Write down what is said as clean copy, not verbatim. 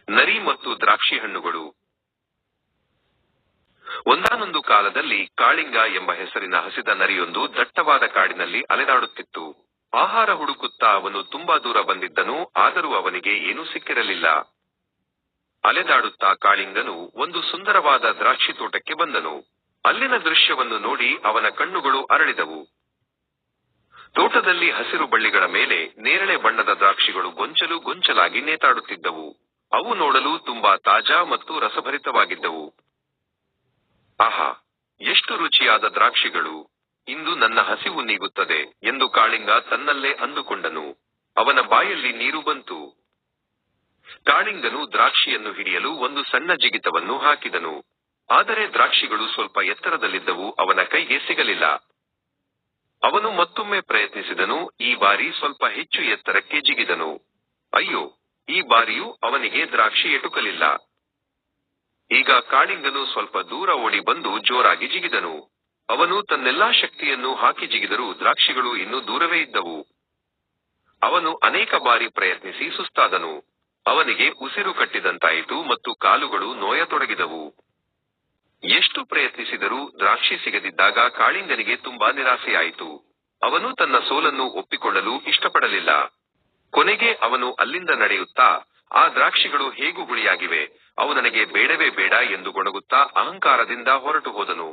ನರಿ ಮತ್ತು ದ್ರಾಕ್ಷಿ ಹಣ್ಣುಗಳು. ಒಂದಾನೊಂದು ಕಾಲದಲ್ಲಿ ಕಾಳಿಂಗ ಎಂಬ ಹೆಸರಿನ ಹಸಿದ ನರಿಯೊಂದು ದಟ್ಟವಾದ ಕಾಡಿನಲ್ಲಿ ಅಲೆದಾಡುತ್ತಿತ್ತು. ಆಹಾರ ಹುಡುಕುತ್ತಾ ಅವನು ತುಂಬಾ ದೂರ ಬಂದಿದ್ದನು, ಆದರೂ ಅವನಿಗೆ ಏನೂ ಸಿಕ್ಕಿರಲಿಲ್ಲ. ಅಲೆದಾಡುತ್ತಾ ಕಾಳಿಂಗನು ಒಂದು ಸುಂದರವಾದ ದ್ರಾಕ್ಷಿ ತೋಟಕ್ಕೆ ಬಂದನು. ಅಲ್ಲಿನ ದೃಶ್ಯವನ್ನು ನೋಡಿ ಅವನ ಕಣ್ಣುಗಳು ಅರಳಿದವು. ತೋಟದಲ್ಲಿ ಹಸಿರು ಬಳ್ಳಿಗಳ ಮೇಲೆ ನೇರಳೆ ಬಣ್ಣದ ದ್ರಾಕ್ಷಿಗಳು ಗೊಂಚಲು ಗೊಂಚಲಾಗಿ ನೇತಾಡುತ್ತಿದ್ದವು. ಅವು ನೋಡಲು ತುಂಬಾ ತಾಜಾ ಮತ್ತು ರಸಭರಿತವಾಗಿದ್ದವು. ಆಹಾ, ಎಷ್ಟು ರುಚಿಯಾದ ದ್ರಾಕ್ಷಿಗಳು! ಇಂದು ನನ್ನ ಹಸಿವು ನೀಗುತ್ತದೆ ಎಂದು ಕಾಳಿಂಗ ತನ್ನಲ್ಲೇ ಅಂದುಕೊಂಡನು. ಅವನ ಬಾಯಲ್ಲಿ ನೀರು ಬಂತು. ಕಾಳಿಂಗನು ದ್ರಾಕ್ಷಿಯನ್ನು ಹಿಡಿಯಲು ಒಂದು ಸಣ್ಣ ಜಿಗಿತವನ್ನು ಹಾಕಿದನು. ಆದರೆ ದ್ರಾಕ್ಷಿಗಳು ಸ್ವಲ್ಪ ಎತ್ತರದಲ್ಲಿದ್ದವು, ಅವನ ಕೈಗೆ ಸಿಗಲಿಲ್ಲ. ಅವನು ಮತ್ತೊಮ್ಮೆ ಪ್ರಯತ್ನಿಸಿದನು, ಈ ಬಾರಿ ಸ್ವಲ್ಪ ಹೆಚ್ಚು ಎತ್ತರಕ್ಕೆ ಜಿಗಿದನು. ಅಯ್ಯೋ, ಈ ಬಾರಿಯೂ ಅವನಿಗೆ ದ್ರಾಕ್ಷಿ ಎಟುಕಲಿಲ್ಲ. ಈಗ ಕಾಳಿಂಗನು ಸ್ವಲ್ಪ ದೂರ ಓಡಿ ಬಂದು ಜೋರಾಗಿ ಜಿಗಿದನು. ಅವನು ತನ್ನೆಲ್ಲಾ ಶಕ್ತಿಯನ್ನು ಹಾಕಿ ಜಿಗಿದರೂ ದ್ರಾಕ್ಷಿಗಳು ಇನ್ನೂ ದೂರವೇ ಇದ್ದವು. ಅವನು ಅನೇಕ ಬಾರಿ ಪ್ರಯತ್ನಿಸಿ ಸುಸ್ತಾದನು. ಅವನಿಗೆ ಉಸಿರು ಕಟ್ಟಿದಂತಾಯಿತು ಮತ್ತು ಕಾಲುಗಳು ನೋಯತೊಡಗಿದವು. ಎಷ್ಟು ಪ್ರಯತ್ನಿಸಿದರೂ ದ್ರಾಕ್ಷಿ ಸಿಗದಿದ್ದಾಗ ಕಾಳಿಂಗನಿಗೆ ತುಂಬಾ ನಿರಾಸೆಯಾಯಿತು. ಅವನು ತನ್ನ ಸೋಲನ್ನು ಒಪ್ಪಿಕೊಳ್ಳಲು ಇಷ್ಟಪಡಲಿಲ್ಲ. ಕೊನೆಗೆ ಅವನು ಅಲ್ಲಿಂದ ನಡೆಯುತ್ತಾ, ಆ ದ್ರಾಕ್ಷಿಗಳು ಹೇಗೂ ಹುಳಿಯಾಗಿವೆ, ಅವು ನನಗೆ ಬೇಡವೇ ಬೇಡ ಎಂದು ಗೊಣಗುತ್ತಾ ಅಹಂಕಾರದಿಂದ ಹೊರಟು ಹೋದನು.